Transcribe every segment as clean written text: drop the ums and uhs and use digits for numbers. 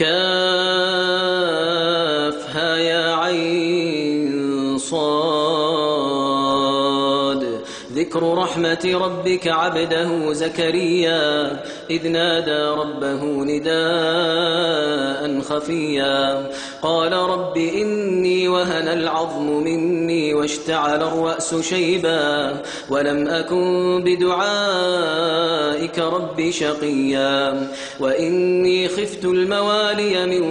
كافها يا عين صاد. ذكر رحمة ربك عبده زكريا إذ نادى ربه نداء خفيا قال رب إني وهن العظم مني واشتعل الرأس شيبا ولم أكن بدعائك رب شقيا وإني خفت الموالي من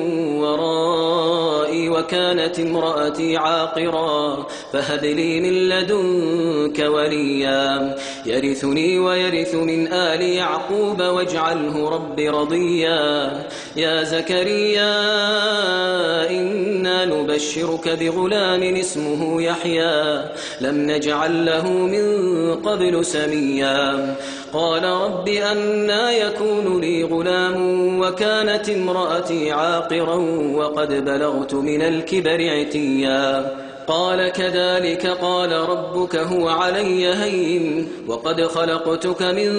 ورائي وكانت امرأتي عاقرا فهب لي من لدنك وليا يرثني ويرث من آل يعقوب واجعله رب رضيا يا زكريا إنا نبشرك بغلام اسمه يحيى لم نجعل له من قبل سميا قال رب أنى يكون لي غلام وكانت امرأتي عاقرا وقد بلغت من الكبر عتيا قال كذلك قال ربك هو علي هين وقد خلقتك من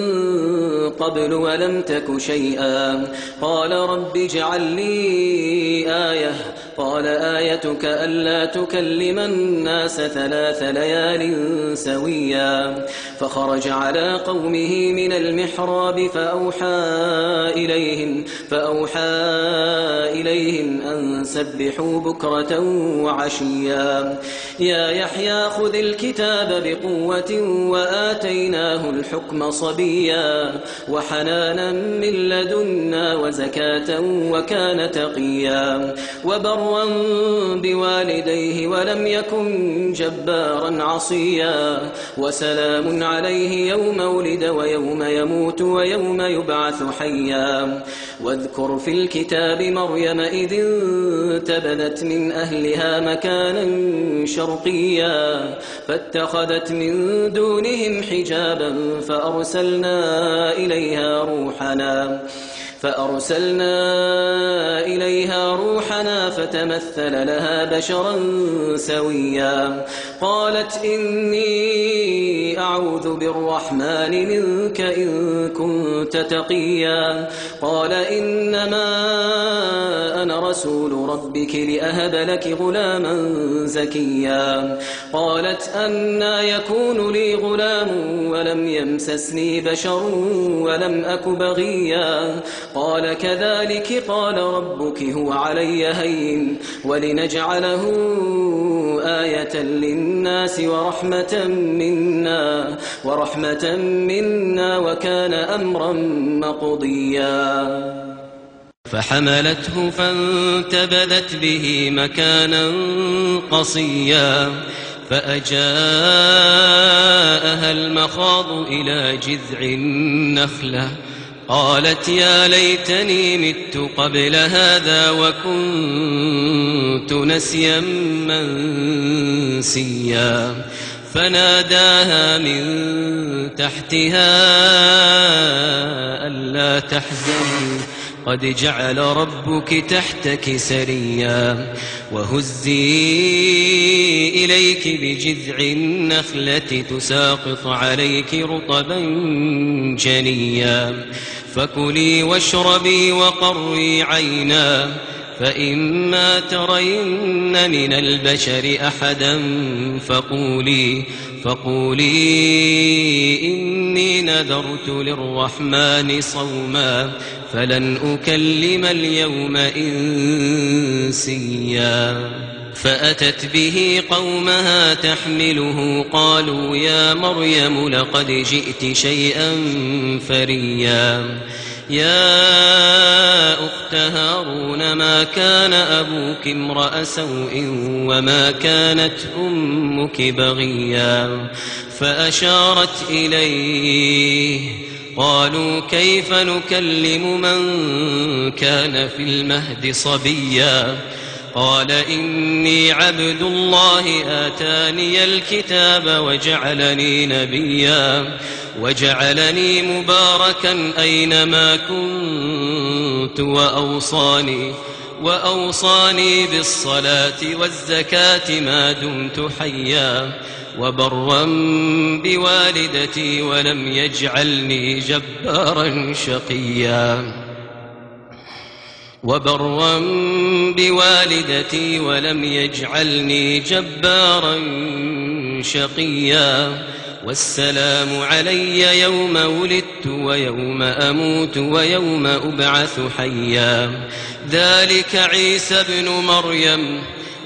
قبل ولم تك شيئا قال رب اجعل لي آية قال آيتك ألا تكلم الناس 3 ليال سويا فخرج على قومه من المحراب فأوحى إليهم أن سبحوا بكرة وعشيا يا يحيى خذ الكتاب بقوة وآتيناه الحكم صبيا وحنانا من لدنا وزكاة وكان تقيا وبرا بوالديه ولم يكن جبارا عصيا وسلام عليه يوم ولد ويوم يموت ويوم يبعث حيا واذكر في الكتاب مريم إذ انتبذت من أهلها مكانا شرقيا فاتخذت من دونهم حجابا فأرسلنا إليها روحنا فتمثل لها بشرا سويا قالت إني أعوذ بالرحمن منك إن كنت تقيا قال إنما أنا رسول ربك لأهب لك غلاما زكيا قالت أنى يكون لي غلام ولم يمسسني بشر ولم أك بغيا قال كذلك قال ربك هو علي هين ولنجعله آية للناس ورحمة منا وكان أمرا مقضيا فحملته فانتبذت به مكانا قصيا فأجاءها المخاض إلى جذع النخلة قالت يا ليتني مت قبل هذا وكنت نسيا منسيا فناداها من تحتها ألا تحزني قد جعل ربك تحتك سريا وهزي إليك بجذع النخلة تساقط عليك رطبا جنيا فكلي واشربي وقري عينا فإما ترين من البشر أحدا فقولي إني نذرت للرحمن صوما فلن أكلم اليوم إنسيا فأتت به قومها تحمله قالوا يا مريم لقد جئت شيئا فريا يا أخت هارون ما كان أبوك امرأ سوء وما كانت أمك بغيا فأشارت إليه قالوا كيف نكلم من كان في المهد صبيا قال إني عبد الله آتاني الكتاب وجعلني نبيا وجعلني مباركا أينما كنت وأوصاني بالصلاة والزكاة ما دمت حيا وبرا بوالدتي ولم يجعلني جبارا شقيا وبرا بوالدتي ولم يجعلني جبارا شقيا والسلام علي يوم ولدت ويوم أموت ويوم أبعث حيا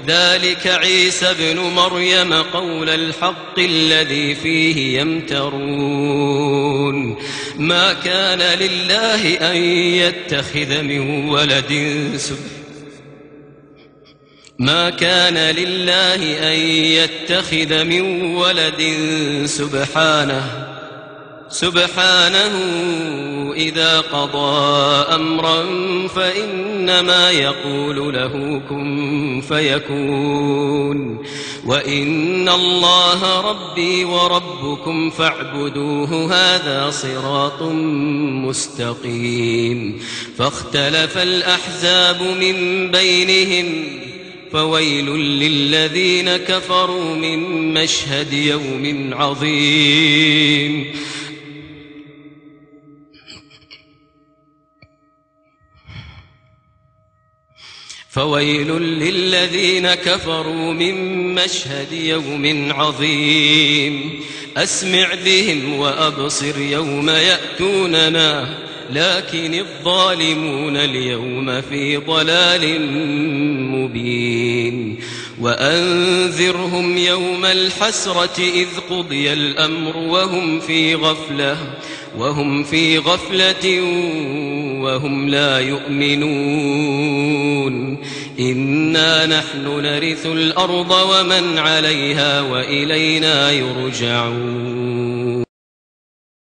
ذلك عيسى ابن مريم قول الحق الذي فيه يمترون ما كان لله أن يتخذ من ولد سبحانه إذا قضى أمرا فإنما يقول له كن فيكون وإن الله ربي وربكم فاعبدوه هذا صراط مستقيم فاختلف الأحزاب من بينهم فويل للذين كفروا من مشهد يوم عظيم فويل للذين كفروا من مشهد يوم عظيم أسمع بهم وأبصر يوم يأتوننا لكن الظالمون اليوم في ضلال مبين وأنذرهم يوم الحسرة إذ قضي الأمر وهم في غفلة وهم لا يؤمنون إنا نحن نرث الأرض ومن عليها وإلينا يرجعون